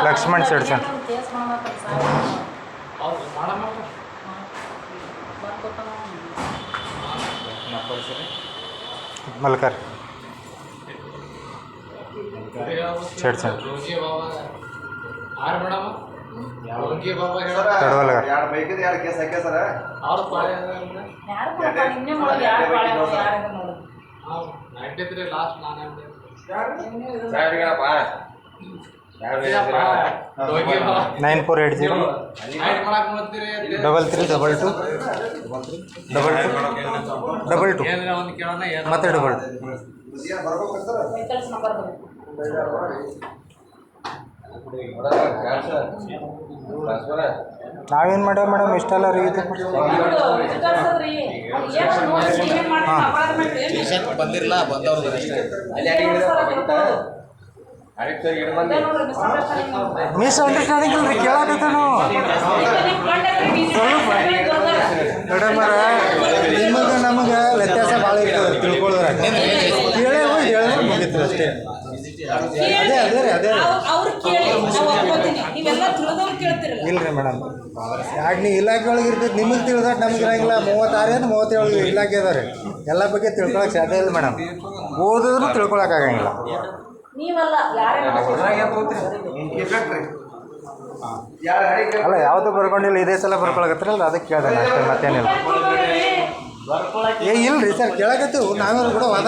Lakshman ಸೆಡ್ಸನ್ Malkar ಸೆಡ್ಸನ್ ತಡವಲ್ಗರ್ nine 480 3322 ಮತ್ತೆ double ನಾವೇನು ಮಾಡ್ಯಾವ madam ಇಷ್ಟೆಲ್ಲ ರೀ ಇದು ಬಂದಿರಲ್ಲ ಬಂದವ್ರು ಮಿಸ್ ಅಂಡರ್ಸ್ಟ್ಯಾಂಡಿಂಗ್ ಅಲ್ರಿ ಕೇಳಾಕತ್ತೇನು ಮೇಡಮರ ನಿಮಗೆ ನಮಗೆ ವ್ಯತ್ಯಾಸ ಭಾಳ ಇರ್ತದೆ ತಿಳ್ಕೊಳ್ಳೋದ್ರಾಗ ಕೇಳೇ ಹೋಗಿ ಹೇಳಿದ್ರೆ ಮುಗಿತು ಅಷ್ಟೇ ಅದೇ ಇಲ್ರಿ ಮೇಡಮ್ ಯಾಕೆ ನೀವು ಇಲಾಖೆ ಒಳಗೆ ಇರ್ತೈತೆ ನಿಮಗೆ ತಿಳಿದಾಗ ನಮ್ಗೆ ಇರಂಗಿಲ್ಲ 36 37 ಇಲಾಖೆ ಅದಾರೆ ಎಲ್ಲ ಬಗ್ಗೆ ತಿಳ್ಕೊಳಕ್ಕೆ ಸಾಧ್ಯ ಇಲ್ಲ ಮೇಡಮ್ ಓದಿದ್ರು ತಿಳ್ಕೊಳಕ್ಕಾಗಂಗಿಲ್ಲ ಅಲ್ಲ ಯಾವುದು ಬರ್ಕೊಂಡಿಲ್ಲ ಇದೇ ಸಲ ಬರ್ಕೊಳಕತ್ತಿರಲ್ಲ ಅದಕ್ಕೆ ಕೇಳ್ದೆ ಅಷ್ಟೇ ಮತ್ತೇನಿಲ್ಲ ಇಲ್ರಿ ಸರ್ ಕೇಳಕತ್ತೀವಿ ನಾವ್ಯಾರು ಕೂಡ ವಾದ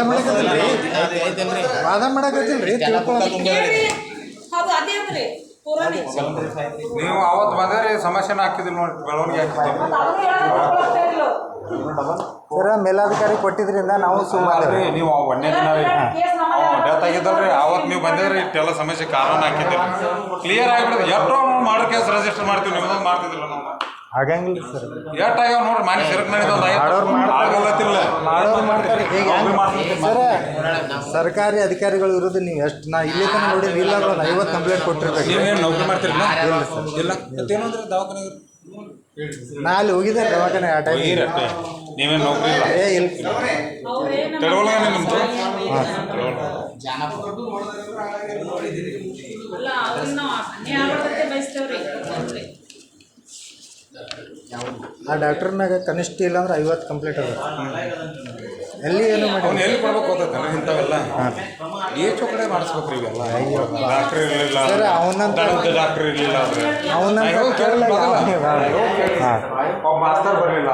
ಮಾಡಕತ್ತಿಲ್ರಿ ತಿಳ್ಕೊಳಕ್ಕೆ ನೀವು ಅವತ್ತು ಬಂದರೆ ಸಮಸ್ಯೆನ ಹಾಕಿದ್ರಿ ನೋಡಿ ಬೆಳವಣಿಗೆ ಸರ ಮೇಲಾಧಿಕಾರಿ ಕೊಟ್ಟಿದ್ರಿಂದ ನಾವು ಸುಮ್ಮನೆ ನೀವು ಒಂದೇ ದಿನ ಡೆತ್ ಆಗಿದ್ದಲ್ರಿ ಅವತ್ತು ನೀವು ಬಂದಿದ್ರಿ ಇಷ್ಟೆಲ್ಲ ಸಮಸ್ಯೆ ಕಾರಣ ಹಾಕಿದ್ರಿ ಕ್ಲಿಯರ್ ಆಗಿಬಿಡುತ್ತೆ ಎಷ್ಟು ಮಾಡೋ ಕೇಸ್ ರಿಜಿಸ್ಟರ್ ಮಾಡ್ತೀವಿ ನಿಮ್ಮದೊಂದು ಮಾಡ್ತಿದ್ದಿಲ್ಲ ನಾವು ಆಗಂಗಿಲ್ಲ ಸರ್ ಎಷ್ಟಾಗ್ಯಾವ ನೋಡ್ರಿ ಮನೆ ಸೆರಕ್ ಸರ ಸರ್ಕಾರಿ ಅಧಿಕಾರಿಗಳು ಇರೋದು ನೀವು ಎಷ್ಟು ನಾ ಇಲ್ಲಿ ತನಕ ನೋಡಿದ್ರೆ ಇಲ್ಲ 50 ಕಂಪ್ಲೇಂಟ್ ಕೊಟ್ಟಿರ್ಬೇಕು ನೀವೇನು ನೌಕರಿ ಮಾಡ್ತೀರಲ್ಲ ಇಲ್ಲ ಸರ್ ಇಲ್ಲ ಮತ್ತೇನಂದ್ರೆ ದವಾಖಾನೆ ನಾ ಅಲ್ಲಿ ಹೋಗಿದ್ದೆ ದವಾಖಾನೆ ಆ ಟೈಮ್ ನೀವೇನು ನೌಕರಿ ಇಲ್ಲ ಇಲ್ಲ ತಿಳುವಳಿಕೆ ನಿಮ್ಮದು ಆ ಡಾಕ್ಟರ್ನಾಗ ಕನಿಷ್ಠ ಇಲ್ಲ ಅಂದ್ರೆ 50 ಕಂಪ್ಲೀಟ್ ಅದ ಎಲ್ಲಿ ಏನು ಮಾಡಿ ಅವ್ನು ಎಲ್ಲಿ ಕೊಡ್ಬೇಕು ಗೊತ್ತಲ್ಲ ಇಂಥವೆಲ್ಲ ಎಷ್ಟು ಕಡೆ ಮಾಡಿಸ್ಬೇಕ್ರಿ ಇವೆಲ್ಲ ಡಾಕ್ಟ್ರ್ ಇರಲಿಲ್ಲ ಸರ್ ಅವನಂತ ಡಾಕ್ಟ್ರ್ ಇರಲಿಲ್ಲ ಅವನಂತ ಕೇಳಲ್ಲ ಮಾಸ್ತರ್ ಬರಲಿಲ್ಲ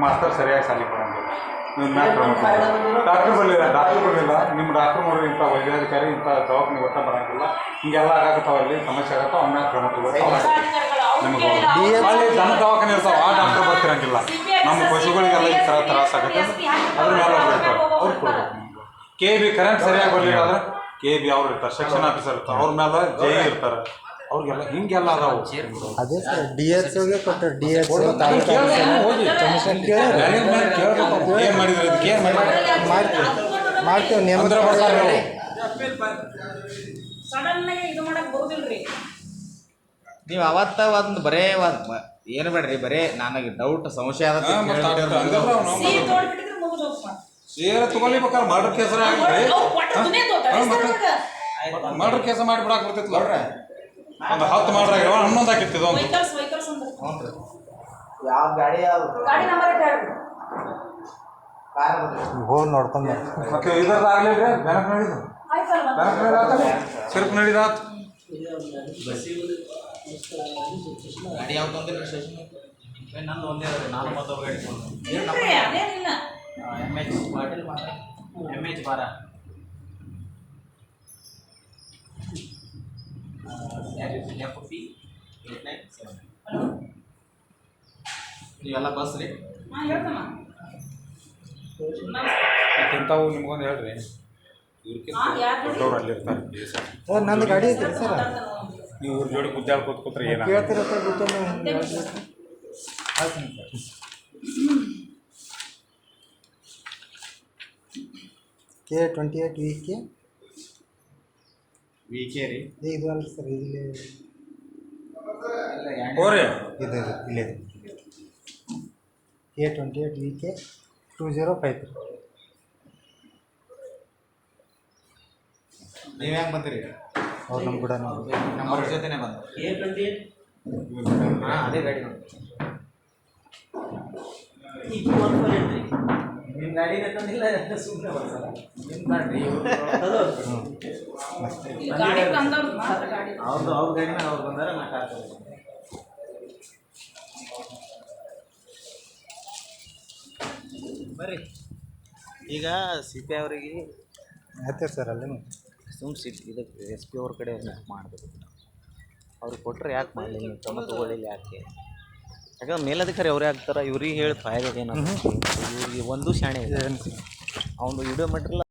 ಮಾಸ್ತರ್ ಸರಿಯಾಗಿ ಸಾಲಿ ಕೊಡಂಗಿಲ್ಲ ನೀವು ಮ್ಯಾಥ್ ಡಾಕ್ಟ್ರ್ ಬರಲಿಲ್ಲ ನಿಮ್ಮ ಡಾಕ್ಟ್ರ್ ನೋಡ್ರಿ ಇಂಥ ವೈದ್ಯಾಧಿಕಾರಿ ಇಂಥ ದವಾಖಾನೆ ಒಟ್ಟ ಬರೋಂಗಿಲ್ಲ ಹಿಂಗೆಲ್ಲ ಆಗತ್ತಾವಲ್ಲಿ ಸಮಸ್ಯೆ ಆಗತ್ತಾವ ಅವ್ನ ಮ್ಯಾಥ್ ಕ್ರಮ ನಿಮಗೆ ದನ ದವಾಖಾನೆ ಇರ್ತಾವೆ ಆ ಡಾಕ್ಟ್ರ್ ಬರ್ತಿರಂಗಿಲ್ಲ ನಮ್ಮ ಪಶುಗಳಿಗೆಲ್ಲ ಈ ಥರ ತ್ರಾಸ ಆಗುತ್ತೆ ಅದ್ರ ಮೇಲೆ ಅವ್ರು ಕೊಡ್ಬೇಕು KB ಕರೆಂಟ್ ಸರಿಯಾಗಿ ಬರಲಿಲ್ಲ ಅಂದ್ರೆ KB ಅವ್ರು ಇರ್ತಾರೆ ಸೆಕ್ಷನ್ ಆಫೀಸರ್ ಇರ್ತಾರೆ ಅವ್ರ ಮೇಲೆ ಜೈ ಇರ್ತಾರೆ ಅವ್ರಿಗೆಲ್ಲ ಹಿಂಗೆಲ್ಲ ಅದಾವು ಅದೇ ಸರ್ DHOಗೆ ಕೊಟ್ಟರು DHO ಏನು ಮಾಡಿದ್ರೆ ಇದಕ್ಕೆ ಏನು ಮಾಡ್ತೀವಿ ನೇಮಂತ್ರ ನೀವು ಅವತ್ತ ಒಂದು ಬರೇ ಒಂದು ಏನು ಬೇಡ್ರಿ ಬರೇ ನನಗೆ ಡೌಟ್ ಸಂಶಯ ಸೇರ ತಗೊಳ್ಬೇಕಾದ್ರೆ ಮರ್ಡರ್ ಕೇಸ ಮರ್ಡರ್ ಕೇಸ ಮಾಡಿಬಿಡಾಕ್ ಬರ್ತಿತ್ತು ಒಂದು 10 ಮಾಡ್ರ 11 ಹಾಕಿರ್ತಿದ್ವು ಯಾವ ಗಾಡಿ ಹೋಗಿ ನೋಡ್ಕೊಂಡು ಮತ್ತೆ ಇದ್ರದ್ದು ಆಗ್ಲಿಲ್ಲ ಬೆನಕ್ ನಡೀದು ಸಿರ್ಕ್ ನಡೀದಾತ್ ಗಾಡಿ ಯಾವ್ದು ಬಂದಿಲ್ಲ ಸ್ಟೇಷನ್ ನಂದು ಒಂದೇ ನಾನು ಮತ್ತೊಬ್ಬ ಗಾಡಿ MH ಪಾಟೀಲ್ MH ಬಾರ FP 897 ನೀವೆಲ್ಲ ಬಸ್ ರೀ ಇಂಥವು ನಿಮ್ಗೊಂದು ಹೇಳ್ರಿ ದೊಡ್ಡವ್ರು ಅಲ್ಲಿ ಇರ್ತಾರೆ ಓ ನಂದು ಗಾಡಿ ಐತ್ರಿ ಸರ್ ನೀವು ಇವ್ರ ಜೋಡಿ ಗುದ್ದಾಡ್ ಕೂತ್ರೆ ಏನಾಗ ಕೇಳ್ತಿರತ್ತ ಬಿಟ್ಟು K28 VK ವಿ ಕೆ ರೀ ಇದು ಅಲ್ಲ ಸರ್ ಇಲ್ಲಿ ಹೋರಿ ಇದು ಇಲ್ಲೇ K28 VK 2053 ನೀವು ಹೆಂಗೆ ಬಂದಿರಿ ಅವ್ರು ನಮ್ಮ ಕೂಡ ನಮ್ಮ ಜೊತೆನೇ ಬಂದು ಹಾಂ ಅದೇ ಗಾಡಿ ನಿಮ್ಮ ಗಾಡಿ ತಂದಿಲ್ಲ ಸುಮ್ಮನೆ ಬರ್ಸಲ್ಲ ನಿಮ್ಮ ಗಾಡಿ ಅವ್ರದ್ದು ಅವ್ರ ಗಾಡಿನ ಅವ್ರು ಬಂದಾರ ನಾ ಕಾರ್ ಬರ್ರಿ ಈಗ ಸಿ ಪಿ ಅವರಿಗೆ ಆಯ್ತು ಸರ್ ಅಲ್ಲೇ ಸುಮ್ ಇದಕ್ಕೆ ಎಸ್ ಪಿ ಅವ್ರ ಕಡೆ ಮಾಡಬೇಕು ಅವ್ರಿಗೆ ಕೊಟ್ಟರೆ ಯಾಕೆ ಮಾಡಲಿ ನೀವು ಕ್ರಮ ತಗೊಳ್ಳಿಲ್ಲ ಯಾಕೆ ಯಾಕಂದ್ರೆ ಮೇಲಧಿಕಾರಿ ಅವರೇ ಆಗ್ತಾರೆ ಇವ್ರಿಗೆ ಹೇಳಿ ಫಾಯ್ದೆ ಏನಂತ ಇವ್ರಿಗೆ ಒಂದು ಶಾಣೆ ಇದೆ ಅವ್ನು ವಿಡಿಯೋ ಮೆಟ್ರಲ್ಲ